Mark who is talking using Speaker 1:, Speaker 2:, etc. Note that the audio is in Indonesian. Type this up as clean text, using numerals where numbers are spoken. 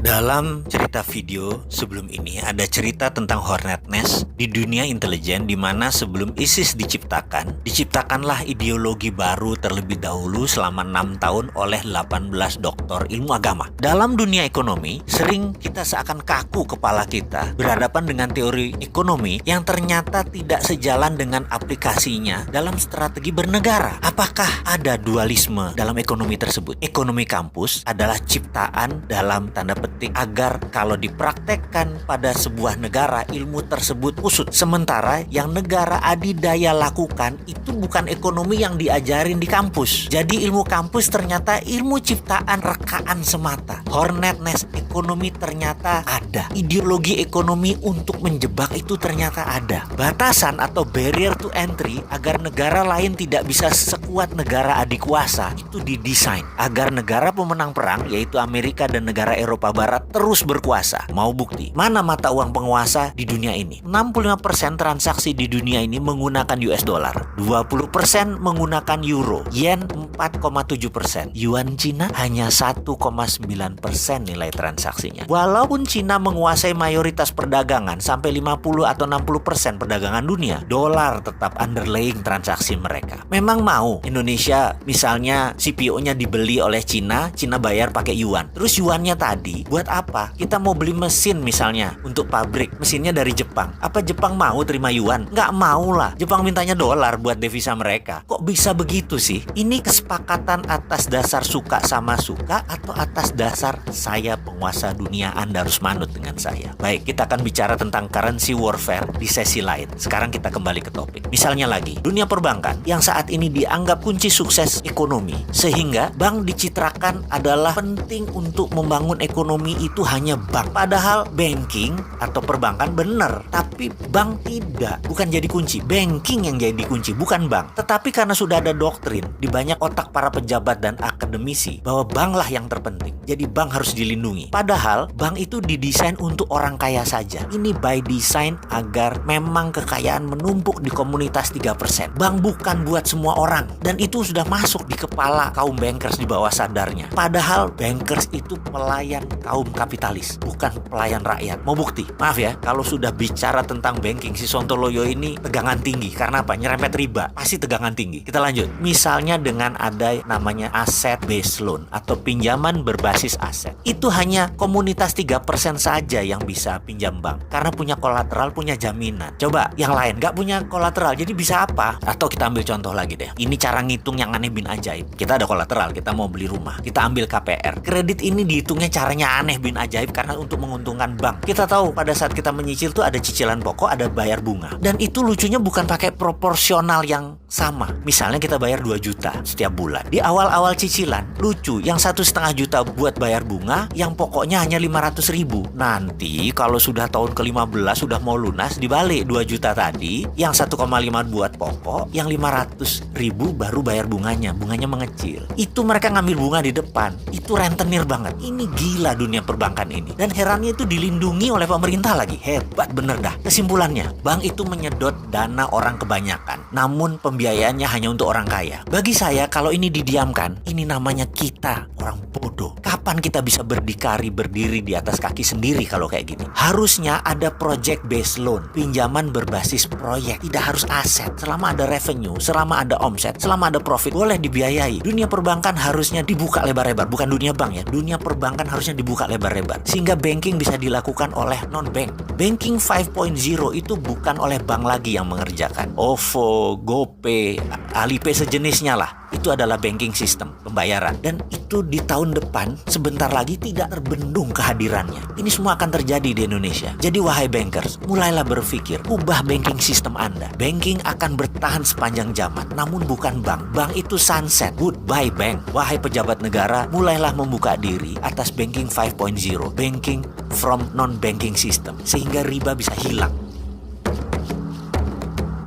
Speaker 1: Dalam cerita video sebelum ini ada cerita tentang Hornet Nest di dunia intelijen, di mana sebelum ISIS diciptakanlah ideologi baru terlebih dahulu selama 6 tahun oleh 18 doktor ilmu agama. Dalam dunia ekonomi, sering kita seakan kaku kepala kita berhadapan dengan teori ekonomi yang ternyata tidak sejalan dengan aplikasinya dalam strategi bernegara. Apakah ada dualisme dalam ekonomi tersebut? Ekonomi kampus adalah ciptaan dalam tanda petik agar kalau dipraktekkan pada sebuah negara ilmu tersebut usut. Sementara yang negara adidaya lakukan itu bukan ekonomi yang diajarin di kampus. Jadi ilmu kampus ternyata ilmu ciptaan rekaan semata. Hornet Nest ekonomi ternyata ada. Ideologi ekonomi untuk menjebak itu ternyata ada. Batasan atau barrier to entry agar negara lain tidak bisa sekuat negara adik kuasa itu didesain agar negara pemenang perang yaitu Amerika dan negara Eropa Barat terus berkuasa. Mau bukti? Mana mata uang penguasa di dunia ini? 65% transaksi di dunia ini menggunakan US dollar, 20% menggunakan euro, yen 4,7%, yuan Cina hanya 1,9% nilai transaksinya. Walaupun Cina menguasai mayoritas perdagangan sampai 50 atau 60% perdagangan dunia, dolar tetap underlying transaksi mereka. Memang mau Indonesia misalnya CPO-nya dibeli oleh Cina, Cina bayar pakai yuan. Terus yuannya tadi buat apa? Kita mau beli mesin misalnya untuk pabrik, mesinnya dari Jepang. Apa Jepang mau terima yuan? Nggak mau lah. Jepang mintanya dolar buat devisa mereka. Kok bisa begitu sih? Ini kesepakatan atas dasar suka sama suka atau atas dasar saya penguasa dunia, Anda harus manut dengan saya? Baik, kita akan bicara tentang currency warfare di sesi lain. Sekarang kita kembali ke topik. Misalnya lagi, dunia perbankan yang saat ini dianggap kunci sukses ekonomi, sehingga bank dicitrakan adalah penting untuk membangun ekonomi itu hanya bank. Padahal banking atau perbankan benar, tapi bank tidak. Bukan jadi kunci. Banking yang jadi kunci, bukan bank. Tetapi karena sudah ada doktrin di banyak otak para pejabat dan akademisi bahwa banklah yang terpenting, jadi bank harus dilindungi. Padahal bank itu didesain untuk orang kaya saja. Ini by design agar memang kekayaan menumpuk di komunitas 3%. Bank bukan buat semua orang. Dan itu sudah masuk di kepala kaum bankers di bawah sadarnya. Padahal bankers itu pelayan kaum kapitalis, bukan pelayan rakyat. Mau bukti? Maaf ya, kalau sudah bicara tentang banking, si Sontoloyo ini tegangan tinggi. Karena apa? Nyerempet riba, pasti tegangan tinggi. Kita lanjut. Misalnya dengan ada namanya asset based loan atau pinjaman berbasis aset. Itu hanya komunitas 3% saja yang bisa pinjam bank. Karena punya kolateral, punya jaminan. Coba yang lain nggak punya kolateral, jadi bisa apa? Atau kita ambil contoh lagi deh. Ini cara ngitung yang aneh bin ajaib. Kita ada kolateral, kita mau beli rumah. Kita ambil KPR. Kredit ini dihitungnya caranya aneh bin ajaib karena untuk menguntungkan bank. Kita tahu pada saat kita menyicil tuh ada cicilan pokok, ada bayar bunga. Dan itu lucunya bukan pakai proporsional yang sama. Misalnya kita bayar 2 juta setiap bulan. Di awal-awal cicilan, lucu. Yang 1,5 juta buat bayar bunga, yang pokoknya hanya 500.000. Nanti kalau sudah tahun ke-15 sudah mau lunas, dibalik 2 juta tadi, yang 1,5 buat pokok, yang 500.000 baru bayar bunganya. Bunganya mengecil. Itu mereka ngambil bunga di depan. Itu rentenir banget. Ini gila dunia perbankan ini. Dan herannya itu dilindungi oleh pemerintah lagi. Hebat bener dah. Kesimpulannya, bank itu menyedot dana orang kebanyakan. Namun pembiayaannya hanya untuk orang kaya. Bagi saya, kalau ini didiamkan, ini namanya kita orang bodoh. Kapan kita bisa berdiri di atas kaki sendiri kalau kayak gini? Harusnya ada project based loan, pinjaman berbasis proyek. Tidak harus aset. Selama ada revenue, selama ada omset, selama ada profit, boleh dibiayai. Dunia perbankan harusnya dibuka lebar-lebar. Bukan dunia bank ya. Dunia perbankan harusnya dibuka lebar-lebar. Sehingga banking bisa dilakukan oleh non-bank. Banking 5.0 itu bukan oleh bank lagi yang mengerjakan. OVO, GoPay, Alipay sejenisnya lah. Itu adalah banking system, pembayaran. Dan itu di tahun depan, sebentar lagi tidak terbendung kehadirannya. Ini semua akan terjadi di Indonesia. Jadi wahai bankers, mulailah berpikir, ubah banking system Anda. Banking akan bertahan sepanjang zaman, namun bukan bank. Bank itu sunset, goodbye bank. Wahai pejabat negara, mulailah membuka diri atas banking 5.0, banking from non-banking system, sehingga riba bisa hilang.